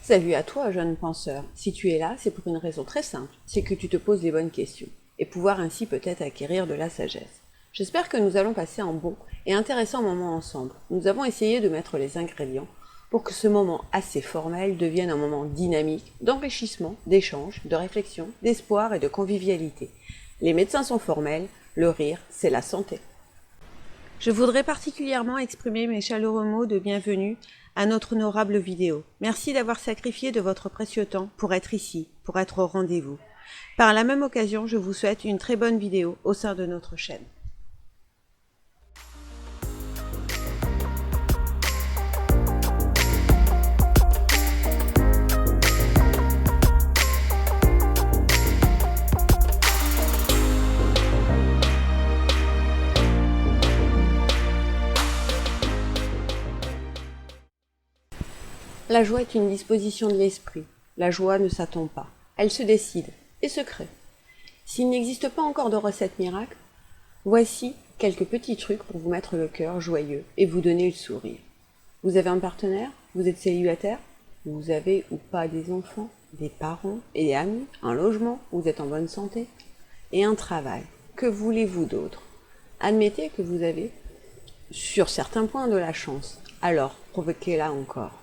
Salut à toi, jeune penseur. Si tu es là, c'est pour une raison très simple, c'est que tu te poses les bonnes questions, et pouvoir ainsi peut-être acquérir de la sagesse. J'espère que nous allons passer un bon et intéressant moment ensemble. Nous avons essayé de mettre les ingrédients pour que ce moment assez formel devienne un moment dynamique, d'enrichissement, d'échange, de réflexion, d'espoir et de convivialité. Les médecins sont formels, le rire, c'est la santé. Je voudrais particulièrement exprimer mes chaleureux mots de bienvenue à notre honorable vidéo. Merci d'avoir sacrifié de votre précieux temps pour être ici, pour être au rendez-vous. Par la même occasion, je vous souhaite une très bonne vidéo au sein de notre chaîne. La joie est une disposition de l'esprit. La joie ne s'attend pas. Elle se décide et se crée. S'il n'existe pas encore de recette miracle, voici quelques petits trucs pour vous mettre le cœur joyeux et vous donner le sourire. Vous avez un partenaire? Vous êtes célibataire? Vous avez ou pas des enfants, des parents et des amis, un logement? Vous êtes en bonne santé? Et un travail? Que voulez-vous d'autre? Admettez que vous avez, sur certains points, de la chance. Alors, provoquez-la encore.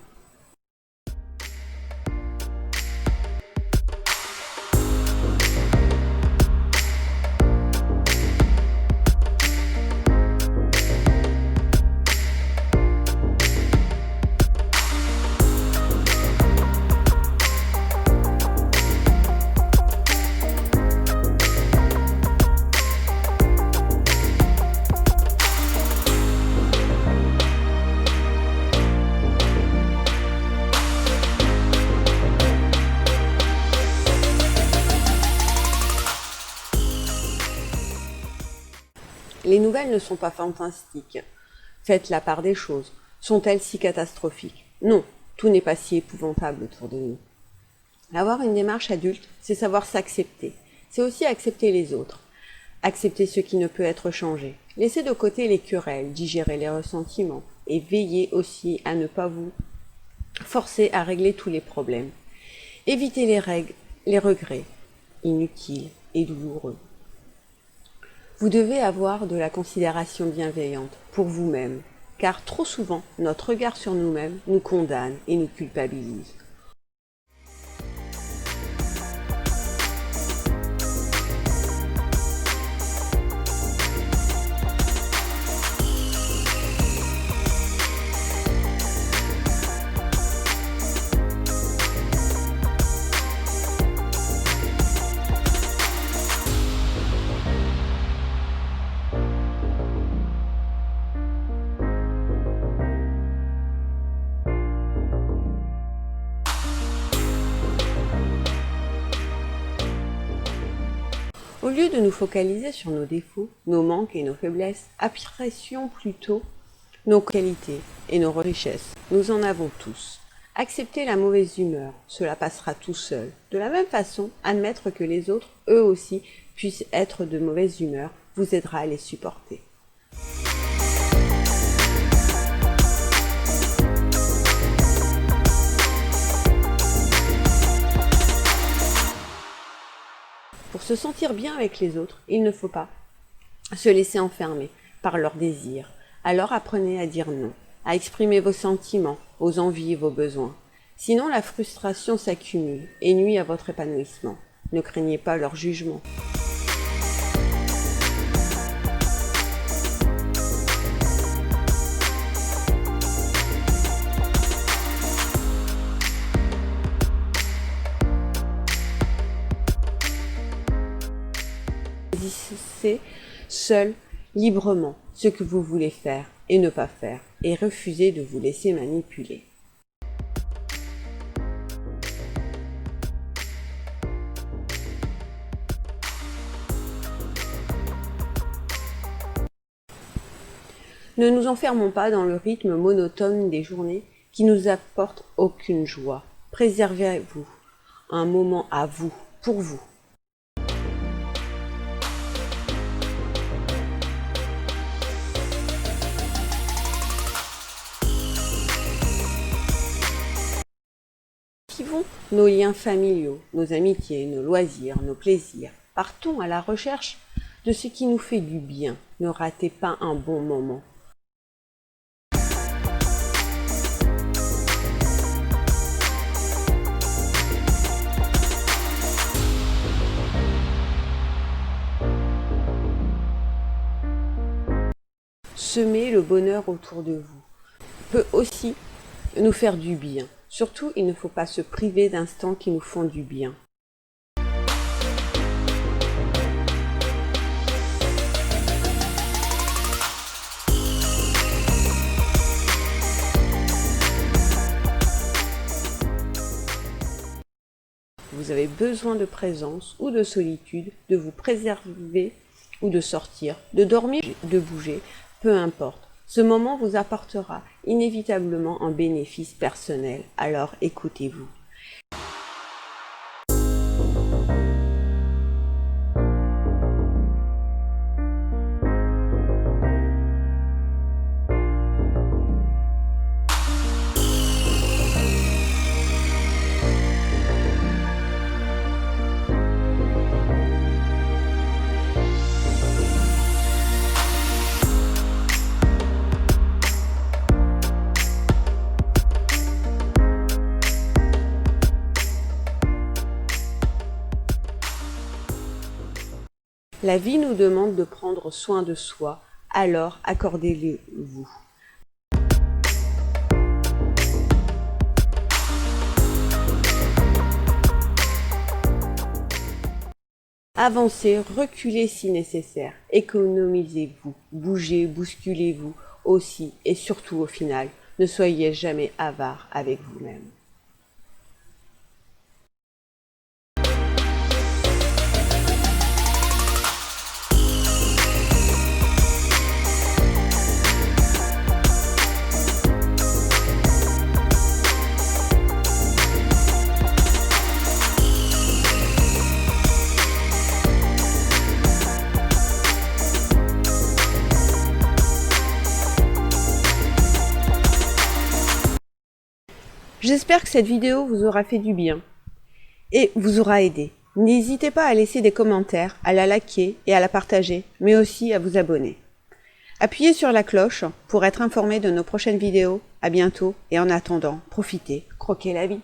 Les nouvelles ne sont pas fantastiques. Faites la part des choses. Sont-elles si catastrophiques? Non, tout n'est pas si épouvantable autour de nous. Avoir une démarche adulte, c'est savoir s'accepter. C'est aussi accepter les autres. Accepter ce qui ne peut être changé. Laissez de côté les querelles, digérer les ressentiments et veillez aussi à ne pas vous forcer à régler tous les problèmes. Évitez les regrets inutiles et douloureux. Vous devez avoir de la considération bienveillante pour vous-même, car trop souvent, notre regard sur nous-mêmes nous condamne et nous culpabilise. Au lieu de nous focaliser sur nos défauts, nos manques et nos faiblesses, apprécions plutôt nos qualités et nos richesses. Nous en avons tous. Acceptez la mauvaise humeur, cela passera tout seul. De la même façon, admettre que les autres, eux aussi, puissent être de mauvaise humeur, vous aidera à les supporter. Pour se sentir bien avec les autres, il ne faut pas se laisser enfermer par leurs désirs. Alors apprenez à dire non, à exprimer vos sentiments, vos envies et vos besoins. Sinon, la frustration s'accumule et nuit à votre épanouissement. Ne craignez pas leur jugement. Choisissez seul, librement, ce que vous voulez faire et ne pas faire, et refusez de vous laisser manipuler. Ne nous enfermons pas dans le rythme monotone des journées qui nous apportent aucune joie. Préservez-vous un moment à vous, pour vous. Cultivons nos liens familiaux, nos amitiés, nos loisirs, nos plaisirs. Partons à la recherche de ce qui nous fait du bien. Ne ratez pas un bon moment. Semer le bonheur autour de vous peut aussi nous faire du bien. Surtout, il ne faut pas se priver d'instants qui nous font du bien. Vous avez besoin de présence ou de solitude, de vous préserver ou de sortir, de dormir, de bouger, peu importe. Ce moment vous apportera inévitablement un bénéfice personnel, alors écoutez-vous. La vie nous demande de prendre soin de soi, alors accordez-le-vous. Avancez, reculez si nécessaire, économisez-vous, bougez, bousculez-vous aussi et surtout au final, ne soyez jamais avare avec vous-même. J'espère que cette vidéo vous aura fait du bien et vous aura aidé. N'hésitez pas à laisser des commentaires, à la liker et à la partager, mais aussi à vous abonner. Appuyez sur la cloche pour être informé de nos prochaines vidéos. À bientôt et en attendant, profitez, croquez la vie.